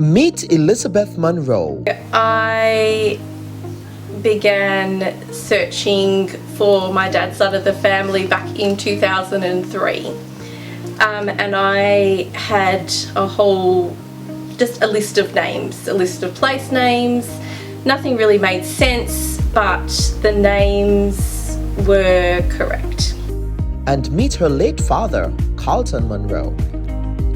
Meet Elizabeth Munroe. I began searching for my dad's side of the family back in 2003. And I had just a list of names, a list of place names. Nothing really made sense, but the names were correct. And meet her late father, Carlton Munroe.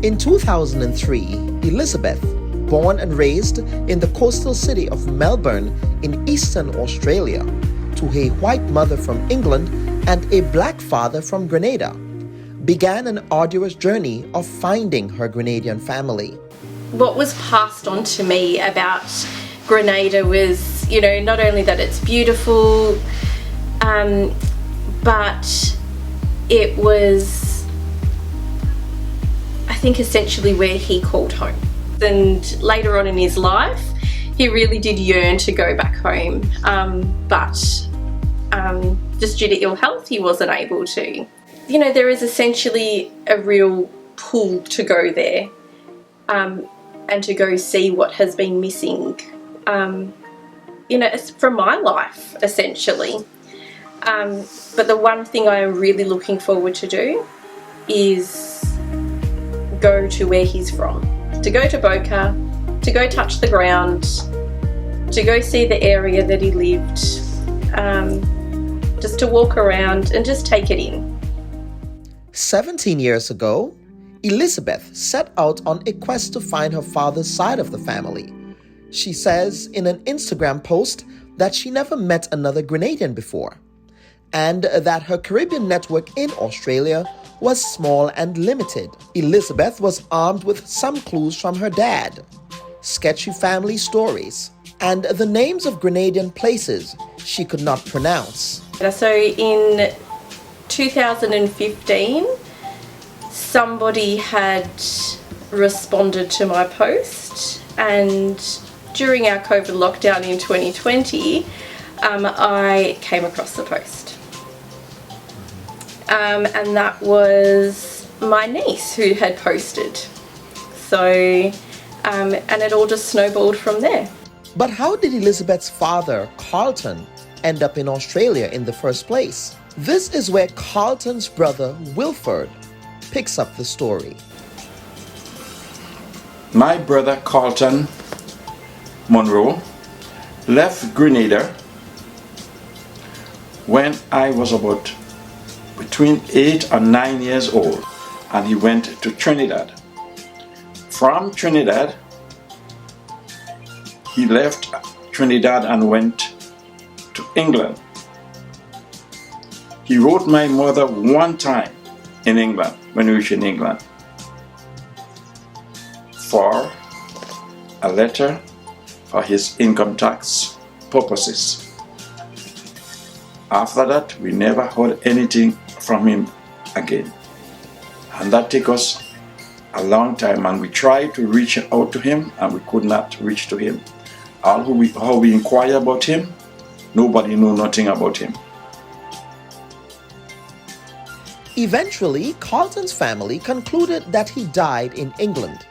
In 2003, Elizabeth, born and raised in the coastal city of Melbourne in Eastern Australia, to a white mother from England and a black father from Grenada, began an arduous journey of finding her Grenadian family. What was passed on to me about Grenada was, not only that it's beautiful, but it was, I think, essentially where he called home. And later on in his life, he really did yearn to go back home, but just due to ill health, he wasn't able to. There is essentially a real pull to go there and to go see what has been missing, it's from my life, essentially. But the one thing I am really looking forward to do is go to where he's from, to go to Boca, to go touch the ground, to go see the area that he lived, just to walk around and just take it in. 17 years ago, Elizabeth set out on a quest to find her father's side of the family. She says in an Instagram post that she never met another Grenadian before, and that her Caribbean network in Australia was small and limited. Elizabeth was armed with some clues from her dad, sketchy family stories, and the names of Grenadian places she could not pronounce. So in 2015, somebody had responded to my post, and during our COVID lockdown in 2020, I came across the post. And that was my niece who had posted. So, and it all just snowballed from there. But how did Elizabeth's father, Carlton, end up in Australia in the first place? This is where Carlton's brother, Wilford, picks up the story. My brother Carlton Munroe left Grenada when I was about between 8 and 9 years old, and he went to Trinidad. From Trinidad, he left Trinidad and went to England. He wrote my mother one time in England, when we were in England, for a letter for his income tax purposes. After that, we never heard anything from him again. And that took us a long time, and we tried to reach out to him and we could not reach to him. How we inquire about him, nobody knew nothing about him. Eventually, Carlton's family concluded that he died in England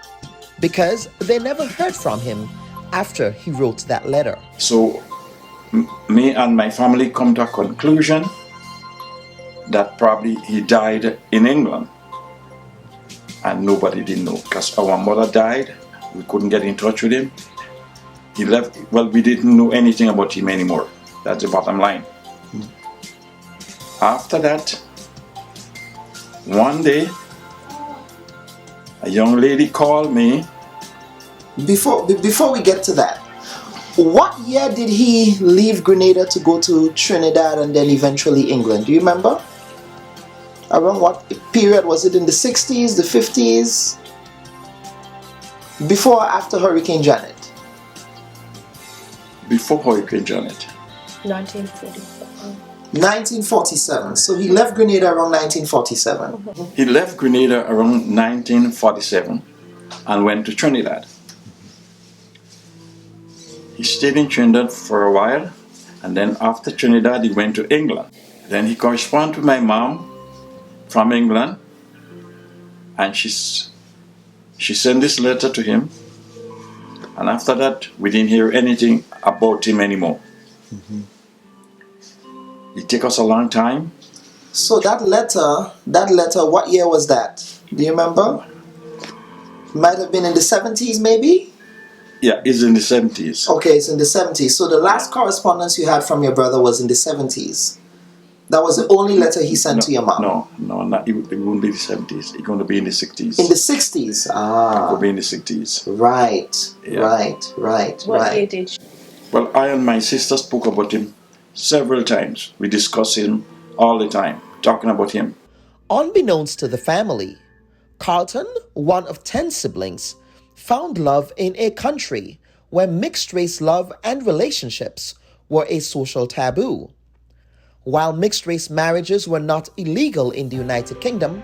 because they never heard from him after he wrote that letter. So me and my family come to a conclusion that probably he died in England, and nobody didn't know, because our mother died, we couldn't get in touch with him. He left, well, we didn't know anything about him anymore. That's the bottom line. After that, one day, a young lady called me. Before we get to that, what year did he leave Grenada to go to Trinidad and then eventually England? Do you remember? Around what period? Was it in the 60s, the 50s? Before or after Hurricane Janet? Before Hurricane Janet. 1947. 1947. So he left Grenada around 1947. He left Grenada around 1947 and went to Trinidad. He stayed in Trinidad for a while, and then after Trinidad he went to England. Then he corresponded with my mom from England, and she sent this letter to him And after that, we didn't hear anything about him anymore. It took us a long time. So that letter, what year was that? Do you remember? Might have been in the 70s, maybe? Yeah, it's in the 70s. Okay, it's in the 70s. So the last correspondence you had from your brother was in the 70s. That was the only letter he sent to your mom? No, it won't be the 70s. It's going to be in the 60s. In the 60s? Ah. It will be in the 60s. Right, Yeah. What year did you? Well, I and my sister spoke about him several times. We discussed him all the time, talking about him. Unbeknownst to the family, Carlton, one of 10 siblings, found love in a country where mixed-race love and relationships were a social taboo. While mixed-race marriages were not illegal in the United Kingdom,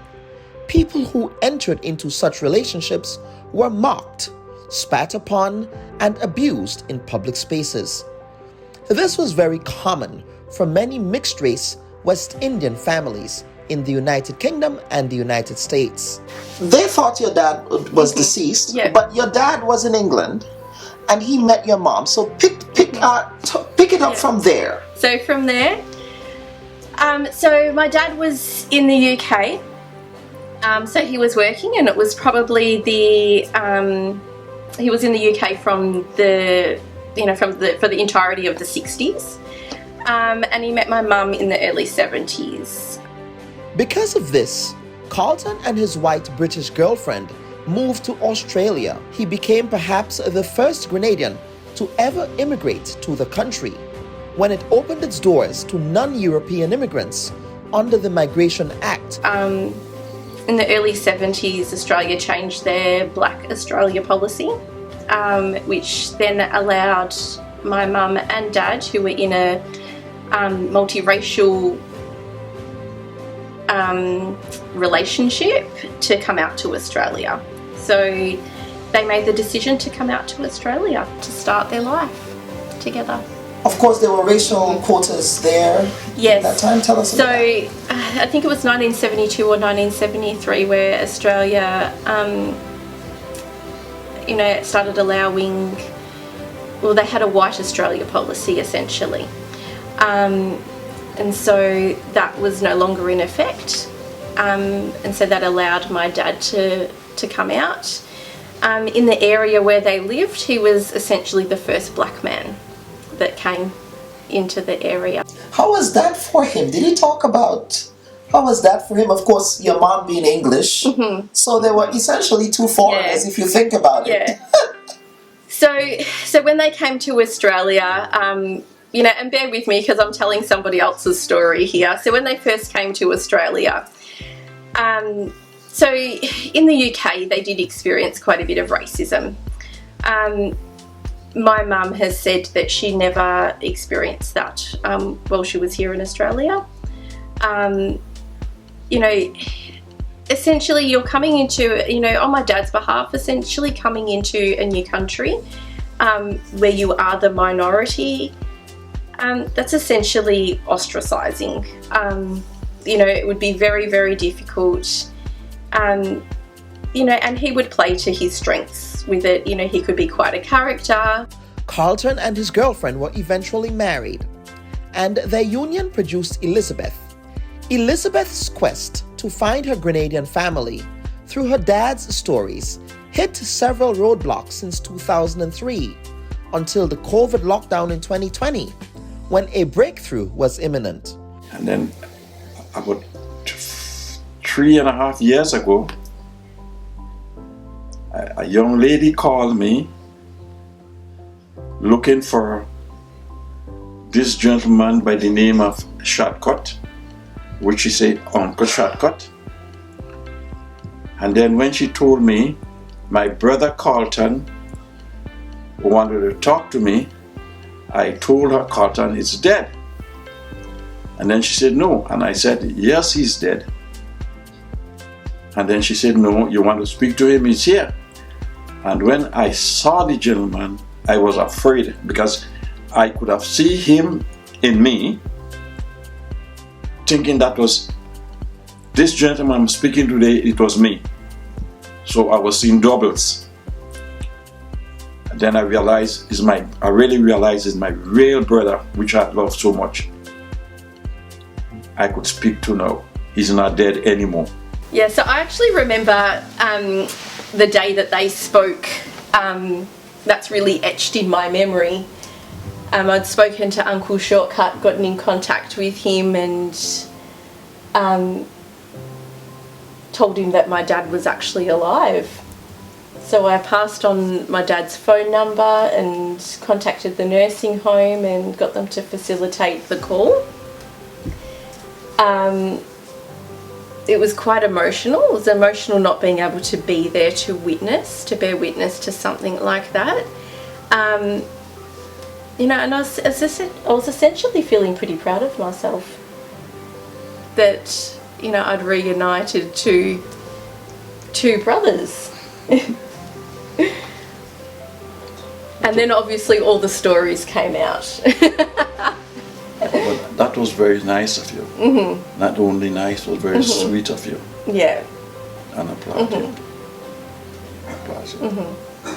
people who entered into such relationships were mocked, spat upon, and abused in public spaces. This was very common for many mixed-race West Indian families in the United Kingdom and the United States. They thought your dad was deceased, but your dad was in England and he met your mom. So pick it up from there. So from there, so my dad was in the UK. So he was working, and it was probably he was in the UK for the entirety of the 60s. And he met my mum in the early 70s. Because of this, Carlton and his white British girlfriend moved to Australia. He became perhaps the first Grenadian to ever immigrate to the country when it opened its doors to non-European immigrants under the Migration Act. In the early 70s, Australia changed their Black Australia policy, which then allowed my mum and dad, who were in a multiracial relationship, to come out to Australia. So they made the decision to come out to Australia to start their life together. Of course, there were racial quotas there at that time. Tell us about that. So I think it was 1972 or 1973 where Australia, started allowing, well, they had a white Australia policy essentially. And so that was no longer in effect. And so that allowed my dad to come out. In the area where they lived, he was essentially the first black man that came into the area. How was that for him? Did he talk about how was that for him? Of course, your mom being English, so they were essentially two foreigners if you think about it. So when they came to Australia, and bear with me because I'm telling somebody else's story here. So when they first came to Australia, so in the UK they did experience quite a bit of racism. My mum has said that she never experienced that while she was here in Australia. Essentially you're coming into, on my dad's behalf, essentially coming into a new country where you are the minority. That's essentially ostracizing. It would be very, very difficult. And he would play to his strengths with it. He could be quite a character. Carlton and his girlfriend were eventually married, and their union produced Elizabeth. Elizabeth's quest to find her Grenadian family through her dad's stories hit several roadblocks since 2003 until the COVID lockdown in 2020, when a breakthrough was imminent. And then about 3.5 years ago, a young lady called me looking for this gentleman by the name of Shortcut, which she said Uncle Shortcut. And then when she told me my brother Carlton wanted to talk to me, I told her Carlton is dead. And then she said no, and I said yes, he's dead. And then she said no, you want to speak to him, he's here. And when I saw the gentleman, I was afraid because I could have seen him in me, thinking that was this gentleman I'm speaking today, it was me. So I was seeing doubles. Then I really realized it's my real brother, which I love so much. I could speak to now. He's not dead anymore. Yeah, so I actually remember the day that they spoke. That's really etched in my memory. I'd spoken to Uncle Shortcut, gotten in contact with him, and told him that my dad was actually alive. So I passed on my dad's phone number and contacted the nursing home and got them to facilitate the call. It was quite emotional. It was emotional not being able to be there to bear witness to something like that. You know, and I was essentially feeling pretty proud of myself that, you know, I'd reunited two brothers. And then obviously all the stories came out. But that was very nice of you. Mm-hmm. Not only nice, it was very sweet of you. Yeah. And applaud you. Applaud you.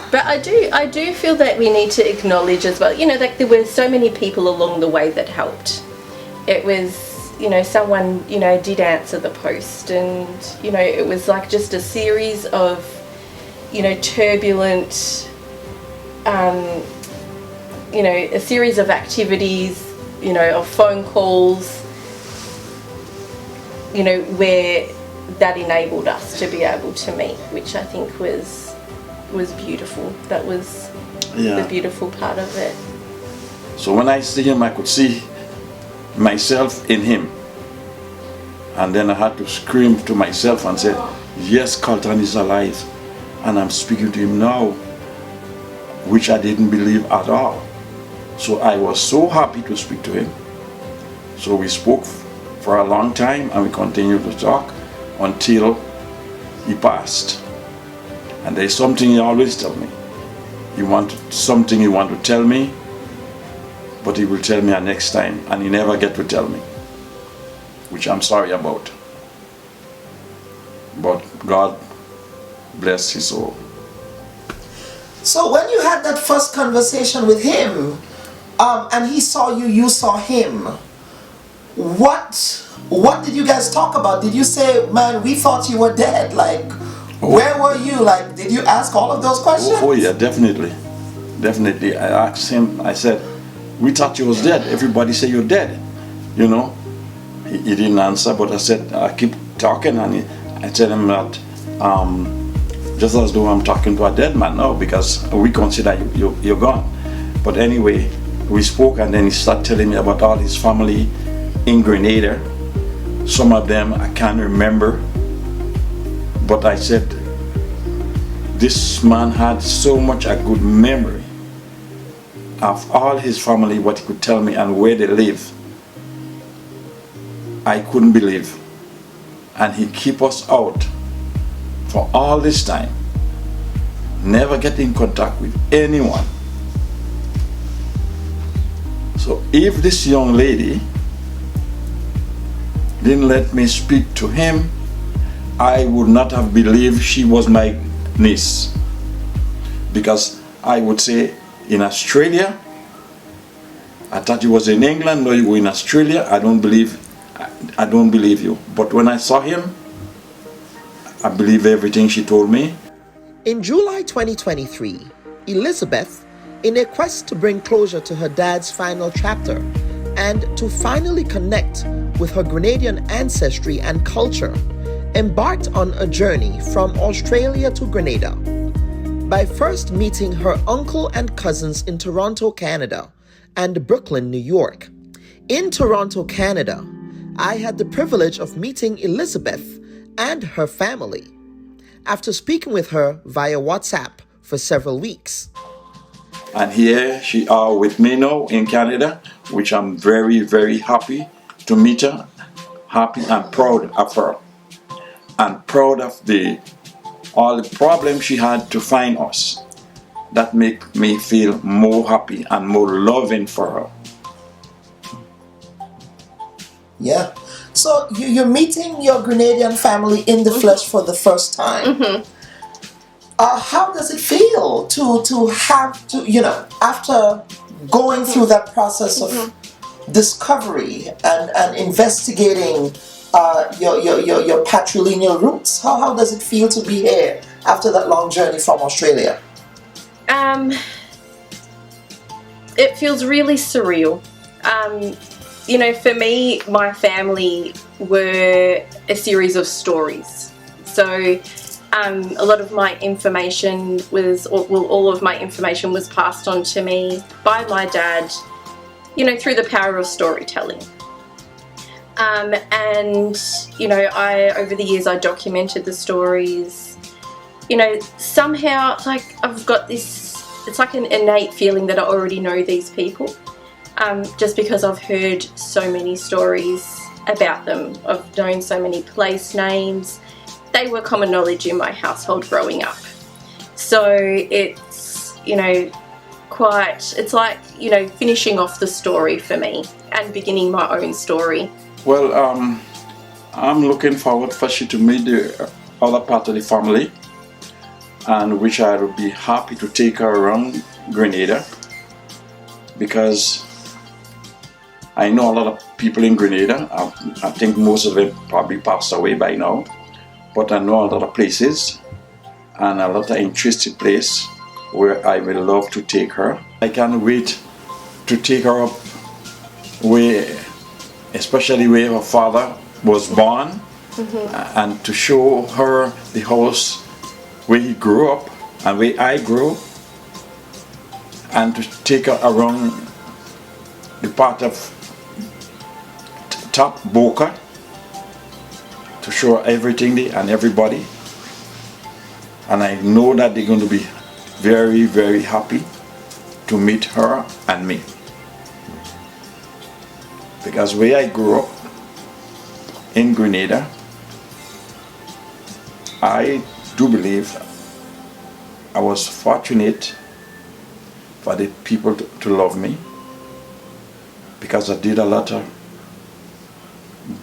But I do feel that we need to acknowledge as well, you know, like there were so many people along the way that helped. It was, you know, someone, you know, did answer the post, and, you know, it was like just a series of, you know, turbulent, you know, a series of activities, you know, of phone calls, you know, where that enabled us to be able to meet, which I think was beautiful. That was the beautiful part of it. So when I see him, I could see myself in him. And then I had to scream to myself and say, yes, Carlton is alive. And I'm speaking to him now, which I didn't believe at all. So I was so happy to speak to him. So we spoke for a long time, and we continued to talk until he passed. And there's something he always tells me. Something he want to tell me, but he will tell me next time, and he never get to tell me, which I'm sorry about. But God bless his soul. So when you had that first conversation with him, and he saw you, you saw him, what did you guys talk about? Did you say, man, we thought you were dead? Like, where were you? Like, did you ask all of those questions? Oh yeah, definitely. Definitely. I asked him, I said, we thought you was dead. Everybody say you're dead. You know? He didn't answer, but I said, I keep talking, and I tell him that just as though I'm talking to a dead man now, because we consider you're gone. But anyway, we spoke, and then he started telling me about all his family in Grenada. Some of them I can't remember, but I said, this man had so much a good memory of all his family, what he could tell me and where they live. I couldn't believe. And he keep us out for all this time, never get in contact with anyone. So if this young lady didn't let me speak to him, I would not have believed she was my niece. Because I would say, in Australia, I thought you was in England, no, you were in Australia, I don't believe you. But when I saw him, I believe everything she told me. In July 2023, Elizabeth, in a quest to bring closure to her dad's final chapter and to finally connect with her Grenadian ancestry and culture, embarked on a journey from Australia to Grenada by first meeting her uncle and cousins in Toronto, Canada, and Brooklyn, New York. In Toronto, Canada, I had the privilege of meeting Elizabeth and her family after speaking with her via WhatsApp for several weeks. And here she are with me now in Canada, which I'm very, very happy to meet her, happy and proud of her, and proud of all the problems she had to find us. That make me feel more happy and more loving for her. Yeah. So you're meeting your Grenadian family in the flesh for the first time. How does it feel to have to, after going through that process of discovery and investigating your patrilineal roots? How does it feel to be here after that long journey from Australia? It feels really surreal. For me, my family were a series of stories. So a lot of my information all of my information was passed on to me by my dad, through the power of storytelling. Over the years I documented the stories. Somehow, I've got this, it's like an innate feeling that I already know these people, just because I've heard so many stories about them. I've known so many place names. They were common knowledge in my household growing up. So it's, it's like, finishing off the story for me and beginning my own story. Well, I'm looking forward for she to meet the other part of the family, and which I would be happy to take her around Grenada, because I know a lot of people in Grenada. I think most of them probably passed away by now, but I know a lot of places and a lot of interesting place where I will love to take her. I can't wait to take her up especially where her father was born, and to show her the house where he grew up and where I grew, and to take her around the part of Top Boca to show her everything there and everybody. And I know that they're going to be very, very happy to meet her and me. Because where I grew up in Grenada, I do believe I was fortunate for the people to love me, because I did a lot of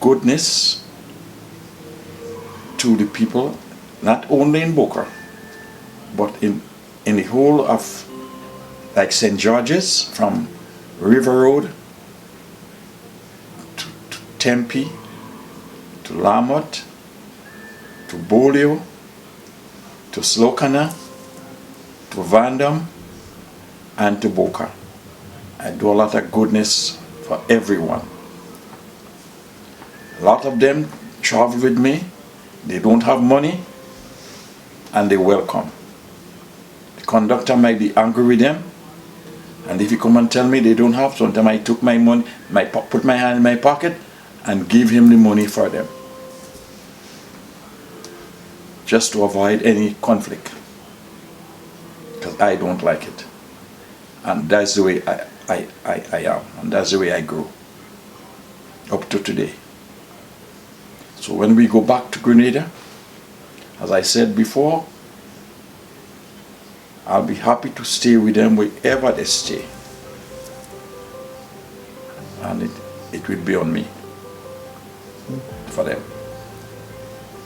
goodness to the people, not only in Boca, but in the whole of, like, St. George's, from River Road to Tempe, to Lamont, to Bolio, to Slocana, to Vandam, and to Boca. I do a lot of goodness for everyone. A lot of them travel with me. They don't have money, and they welcome. The conductor might be angry with them, and if you come and tell me they don't have, sometimes I took my money, put my hand in my pocket and give him the money for them, just to avoid any conflict, because I don't like it. And that's the way I am, and that's the way I grew up to today. So when we go back to Grenada, as I said before, I'll be happy to stay with them wherever they stay. And it will be on me for them.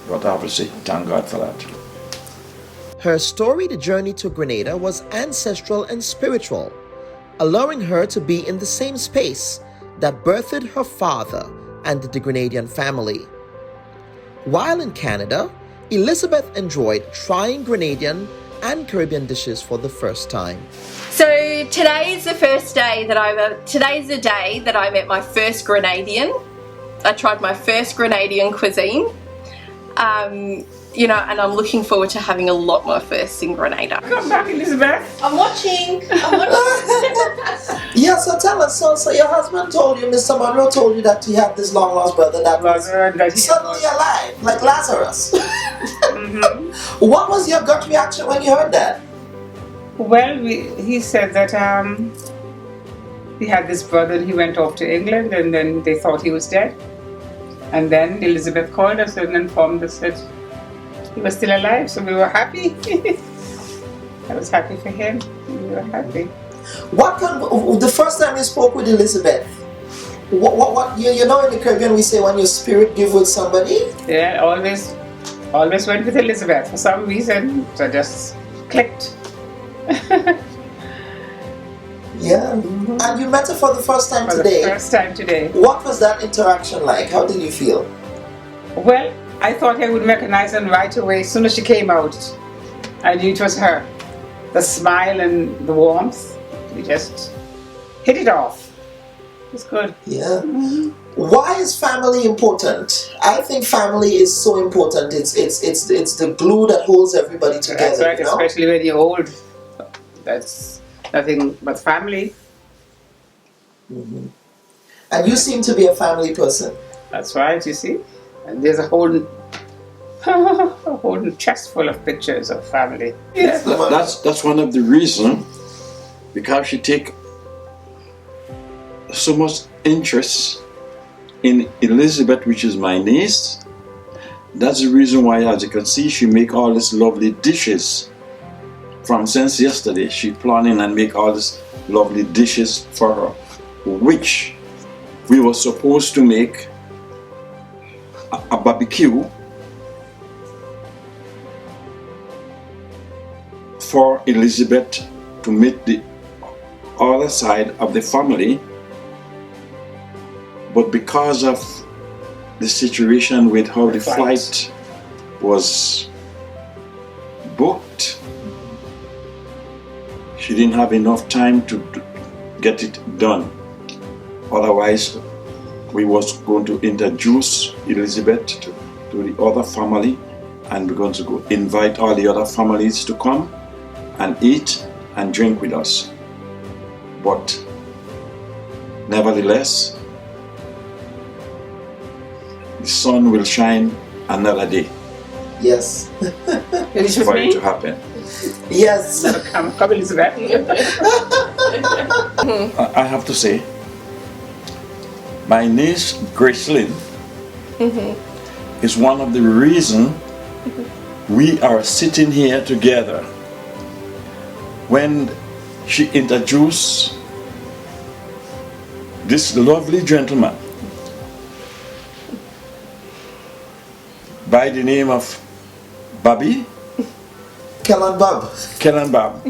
But I have to say, thank God for that. Her storied journey to Grenada was ancestral and spiritual, allowing her to be in the same space that birthed her father and the Grenadian family. While in Canada, Elizabeth enjoyed trying Grenadian and Caribbean dishes for the first time. So today's the day that I met my first Grenadian. I tried my first Grenadian cuisine. And I'm looking forward to having a lot more firsts in Grenada. Come back, Elizabeth. I'm watching. Yeah, so tell us, so your husband told you, Mr. Munroe told you that he had this long lost brother that was suddenly alive, like Lazarus. What was your gut reaction when you heard that? Well, he said that he had this brother and he went off to England, and then they thought he was dead. And then Elizabeth called us and informed us that he was still alive, so we were happy. I was happy for him. We were happy. The first time you spoke with Elizabeth, what in the Caribbean we say when your spirit give with somebody? Yeah, always always went with Elizabeth. For some reason, it just clicked. Yeah. And you met her for the first time For today. the first time today. What was that interaction like? How did you feel? Well, I thought I would recognize her right away as soon as she came out. I knew it was her. The smile and the warmth, we just hit it off. It was good. Yeah. Why is family important? I think family is so important. It's the glue that holds everybody together. That's right, you know? especially when you're old. That's nothing but family. And you seem to be a family person. That's right, you see. And there's a whole chest full of pictures of family. Yes. That's one of the reasons, because she take so much interest in Elizabeth, which is my niece. That's the reason why, as you can see, she make all these lovely dishes. From since yesterday, she planning and make all these lovely dishes for her, which we were supposed to make a barbecue for Elizabeth to meet the other side of the family, but because of the situation with how the flight was booked, she didn't have enough time to get it done. Otherwise, we was going to introduce Elizabeth to the other family, and we're going to go invite all the other families to come and eat and drink with us. But nevertheless, the sun will shine another day. Yes. Finish with For it me? to happen. Yes. Come, Elizabeth. I have to say, my niece Gracelyn is one of the reasons we are sitting here together. When she introduced this lovely gentleman by the name of Bobby, Kellan Bob. Kellan Bob,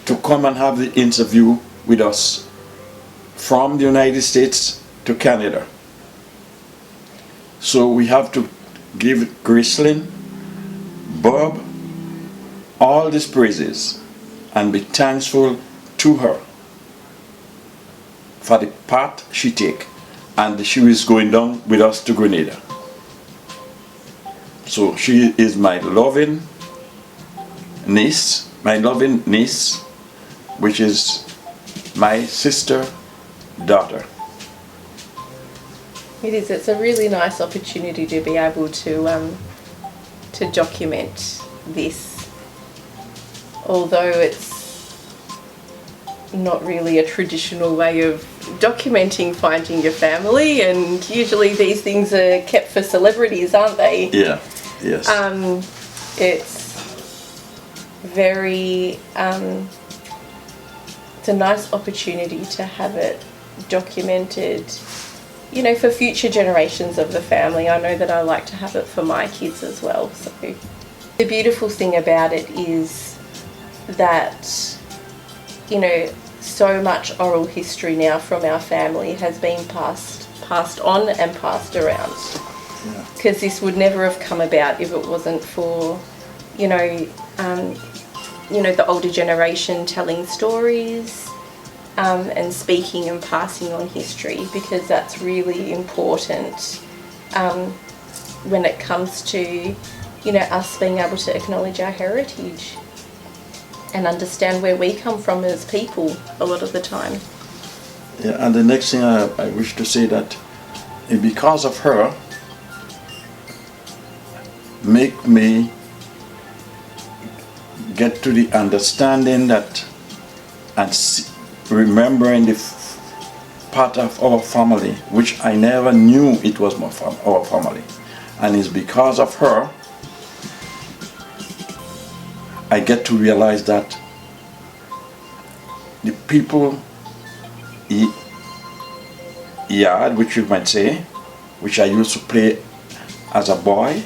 to come and have the interview with us from the United States to Canada. So we have to give Gracelyn, Bob, all these praises and be thankful to her for the part she take, and she is going down with us to Grenada. So she is my loving niece, which is my sister daughter. It is. It's a really nice opportunity to be able to document this, although it's not really a traditional way of documenting finding your family, and usually these things are kept for celebrities, aren't they? Yeah. Yes. It's very it's a nice opportunity to have it documented, you know, for future generations of the family. I know that I like to have it for my kids as well. So the beautiful thing about it is that, you know, so much oral history now from our family has been passed on and passed around. Because this would never have come about if it wasn't for, you know, the older generation telling stories and speaking and passing on history, because that's really important when it comes to, you know, us being able to acknowledge our heritage and understand where we come from as people a lot of the time. Yeah, and the next thing I wish to say that because of her, make me get to the understanding that and remembering the part of our family, which I never knew it was our family. And it's because of her I get to realize that the people yard, which you might say, which I used to play as a boy,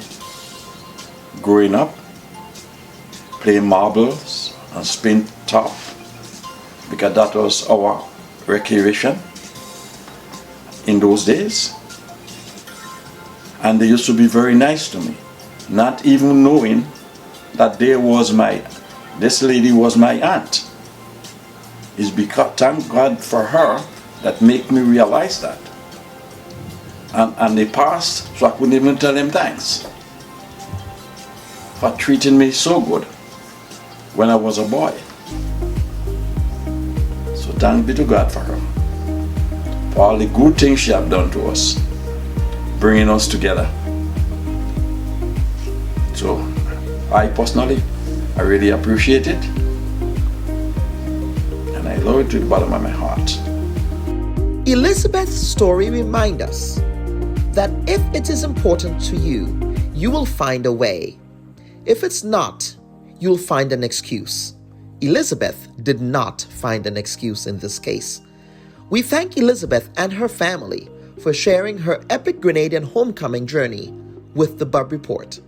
growing up, playing marbles and spin top, because that was our recreation in those days. And they used to be very nice to me, not even knowing that this lady was my aunt. It's because, thank God for her, that make me realize that. And they passed, so I couldn't even tell them thanks for treating me so good when I was a boy. So thank be to God for her, for all the good things she have done to us, bringing us together. So I personally, I really appreciate it, and I love it to the bottom of my heart. Elizabeth's story reminds us that if it is important to you, you will find a way. If it's not, you'll find an excuse. Elizabeth did not find an excuse in this case. We thank Elizabeth and her family for sharing her epic Grenadian homecoming journey with the Bub Report.